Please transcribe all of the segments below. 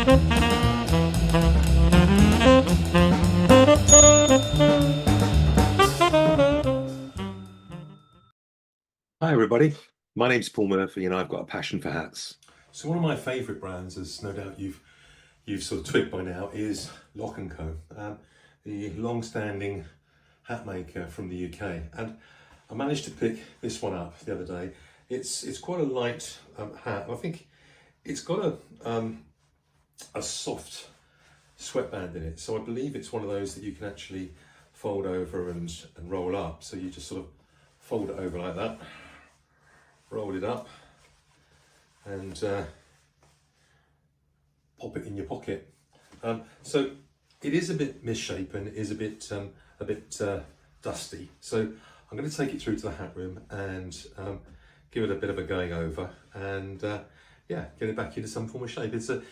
Hi everybody, my name's Paul Murphy and I've got a passion for hats. So one of my favourite brands, as no doubt you've sort of twigged by now, is Lock&Co, the long-standing hat maker from the UK. And I managed to pick this one up the other day. It's quite a light hat. I think it's got a soft sweatband in it. So I believe it's one of those that you can actually fold over and roll up. So you just sort of fold it over like that, roll it up, and pop it in your pocket. So it is a bit misshapen, it is a bit dusty. So I'm going to take it through to the hat room and give it a bit of a going over, and yeah, get it back into some form of shape. It's a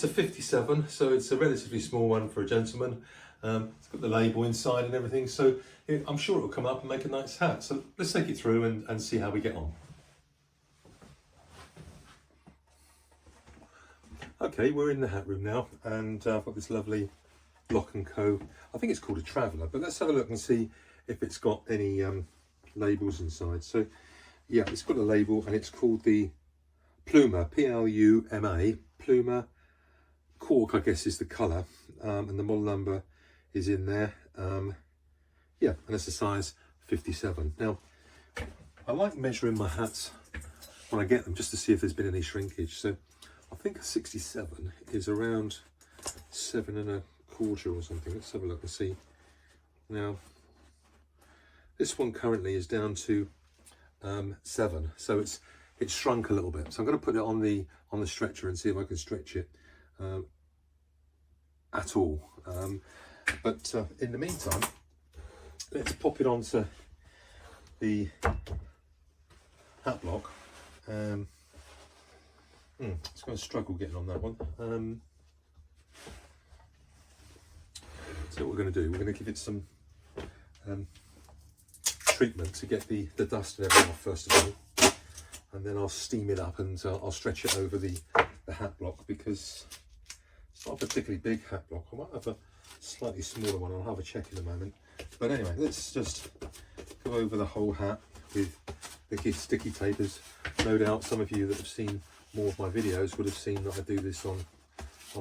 57, so it's a relatively small one for a gentleman. It's got the label inside and everything, so I'm sure it will come up and make a nice hat. So let's take it through and see how we get on. Okay, we're in the hat room now, and I've got this lovely Lock&Co. I think it's called a Traveller, but let's have a look and see if it's got any labels inside. So yeah, it's got a label and it's called the Pluma, P-L-U-M-A, Pluma Cork, I guess is the colour, and the model number is in there. Yeah, and it's a size 57. Now, I like measuring my hats when I get them just to see if there's been any shrinkage. So I think a 67 is around 7 1/4 or something. Let's have a look and see. Now, this one currently is down to 7, so it's shrunk a little bit. So I'm going to put it on the stretcher and see if I can stretch it at all. But in the meantime, let's pop it onto the hat block. It's going to struggle getting on that one. So what we're going to do, we're going to give it some treatment to get the dust and everything off first of all, and then I'll steam it up and I'll stretch it over the hat block, because it's not a particularly big hat block. I might have a slightly smaller one. I'll have a check in a moment. But anyway, let's just go over the whole hat with the sticky tapers. No doubt some of you that have seen more of my videos would have seen that I do this on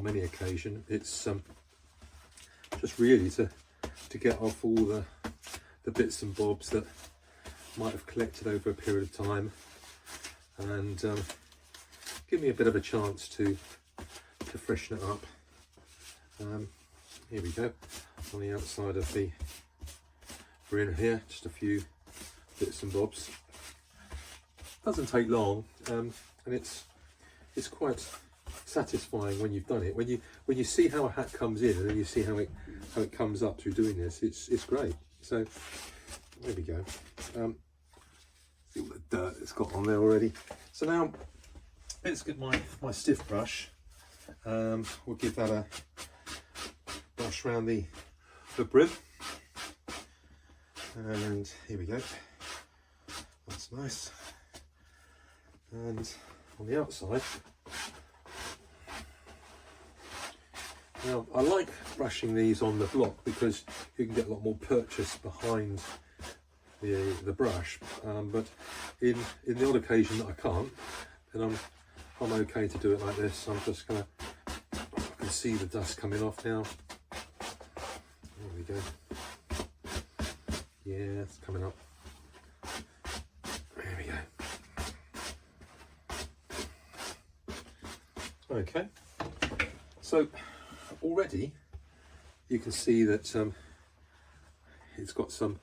many occasions. It's just really to get off all the bits and bobs that might have collected over a period of time, and give me a bit of a chance to freshen it up. Here we go, on the outside of the brim here, just a few bits and bobs. Doesn't take long, and it's quite satisfying when you've done it. When you see how a hat comes in and then you see how it comes up through doing this, it's great. So there we go. See all the dirt it's got on there already. So now let's get my stiff brush. We'll give that a brush around the brim, and here we go. That's nice. And on the outside, now I like brushing these on the block because you can get a lot more purchase behind the brush, but in the odd occasion that I can't, then I'm okay to do it like this. I'm just gonna, I can see the dust coming off now. There we go. Yeah, it's coming up. There we go. Okay, so already you can see that it's got some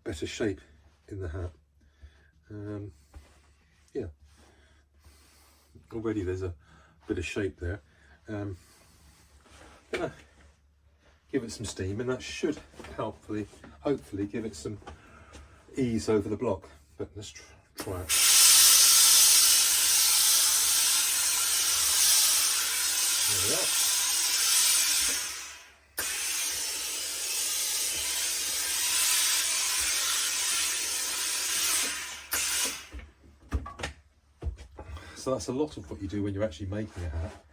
better shape in the hat. Yeah, already there's a bit of shape there. Gonna give it some steam, and that should hopefully give it some ease over the block. But let's try it. There we are. So that's a lot of what you do when you're actually making a hat.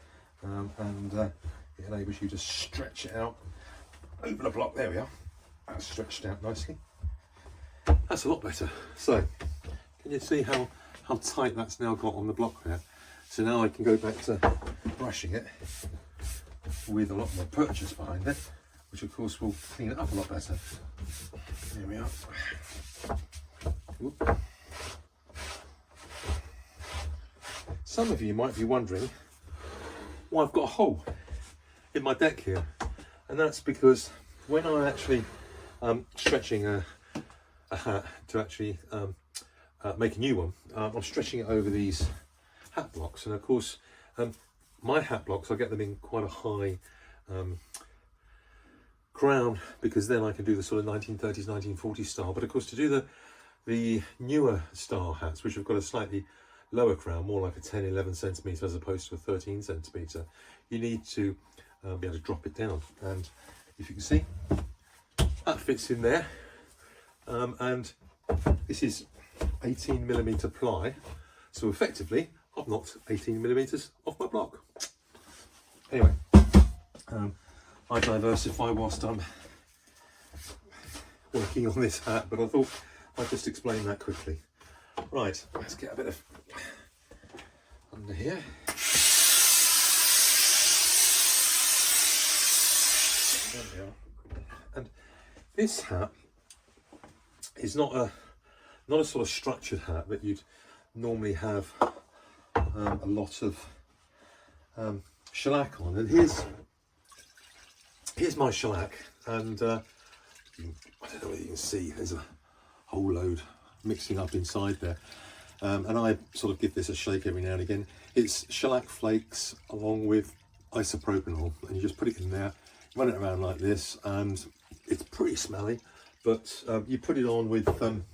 and it enables you to stretch it out over the block. There we are. That's stretched out nicely. That's a lot better. So can you see how tight that's now got on the block there? So now I can go back to brushing it with a lot more purchase behind it, which of course will clean it up a lot better. There we are. Whoop. Some of you might be wondering why I've got a hole in my deck here, and that's because when I'm actually stretching a hat to actually make a new one, I'm stretching it over these hat blocks, and of course my hat blocks, I get them in quite a high crown, because then I can do the sort of 1930s 1940s style. But of course, to do the newer style hats, which have got a slightly lower crown, more like a 10-11 centimetre as opposed to a 13 centimetre, you need to be able to drop it down, and if you can see, that fits in there. And this is 18mm ply, so effectively I've knocked 18mm off my block. Anyway, I diversify whilst I'm working on this hat, but I thought I'd just explain that quickly. Right, let's get a bit of under here. There we are. And this hat is not a sort of structured hat that you'd normally have a lot of shellac on. And here's my shellac, and I don't know whether you can see, there's a whole load mixing up inside there, and I sort of give this a shake every now and again. It's shellac flakes along with isopropanol, and you just put it in there, run it around like this, and it's pretty smelly, but you put it on with one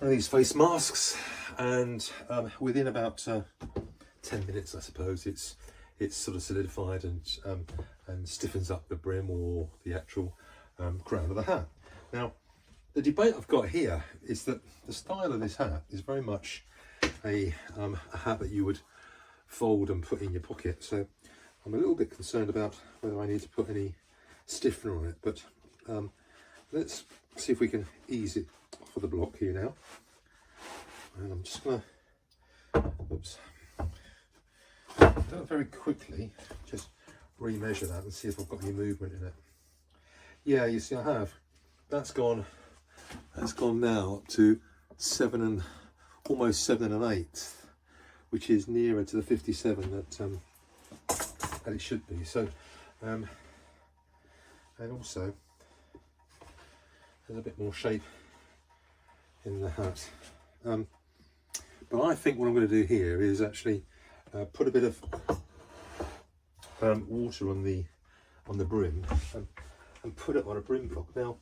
of these face masks, and within about 10 minutes, I suppose, it's sort of solidified and stiffens up the brim or the actual crown of the hat. Now, the debate I've got here is that the style of this hat is very much a hat that you would fold and put in your pocket. So I'm a little bit concerned about whether I need to put any stiffener on it, but let's see if we can ease it off of the block here now. And I'm just gonna, oops, do it very quickly, just remeasure that and see if I've got any movement in it. Yeah, you see I have. That's gone now up to almost 7 1/8, which is nearer to the 57 that it should be. So, and also there's a bit more shape in the hat. But I think what I'm going to do here is actually put a bit of water on the brim and put it on a brim block. Now,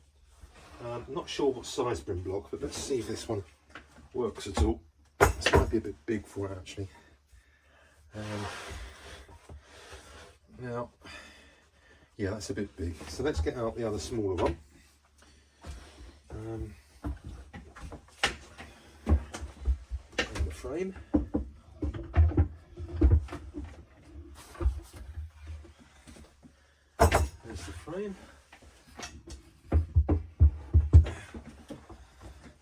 I'm not sure what size brim block, but let's see if this one works at all. This might be a bit big for it actually. Now, yeah, that's a bit big. So let's get out the other smaller one. And the frame. There's the frame.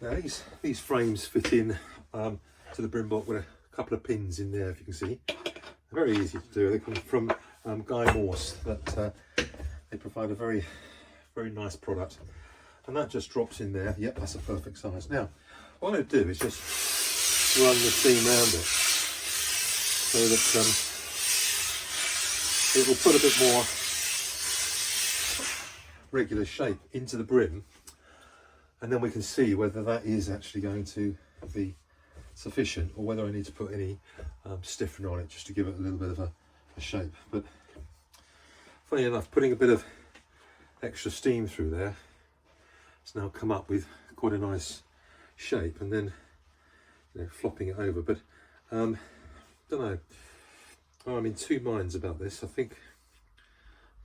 Now these frames fit in to the brim block with a couple of pins in there, if you can see. They're very easy to do. They come from Guy Morse. That they provide a very, very nice product, and that just drops in there. Yep, that's a perfect size. Now, what I'm going to do is just run the seam around it so that it will put a bit more regular shape into the brim, and then we can see whether that is actually going to be sufficient or whether I need to put any stiffener on it just to give it a little bit of a shape. But funny enough, putting a bit of extra steam through there, it's now come up with quite a nice shape, and then flopping it over. But don't know, I'm in two minds about this. I think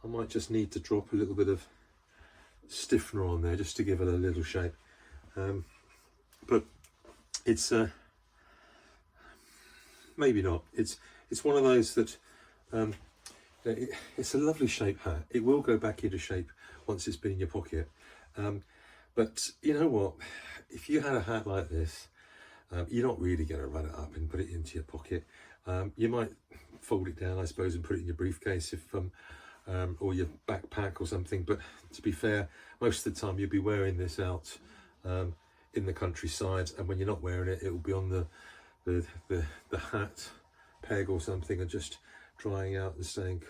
I might just need to drop a little bit of stiffener on there just to give it a little shape, but it's maybe not. It's it's one of those that it's a lovely shape hat. It will go back into shape once it's been in your pocket. But you know what? If you had a hat like this, you're not really going to run it up and put it into your pocket. You might fold it down, I suppose, and put it in your briefcase if or your backpack or something. But to be fair, most of the time you'll be wearing this out in the countryside, and when you're not wearing it, it will be on the hat peg or something, and just drying out and staying,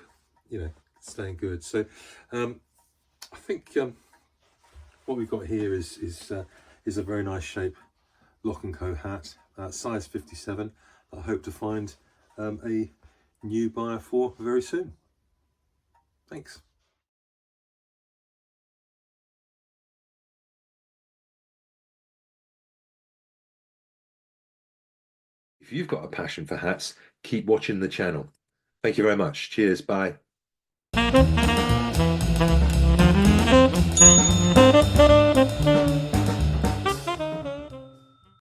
you know, staying good. So I think what we've got here is a very nice shape Lock&Co hat, size 57. I hope to find a new buyer for very soon. Thanks. If you've got a passion for hats, keep watching the channel. Thank you very much. Cheers. Bye.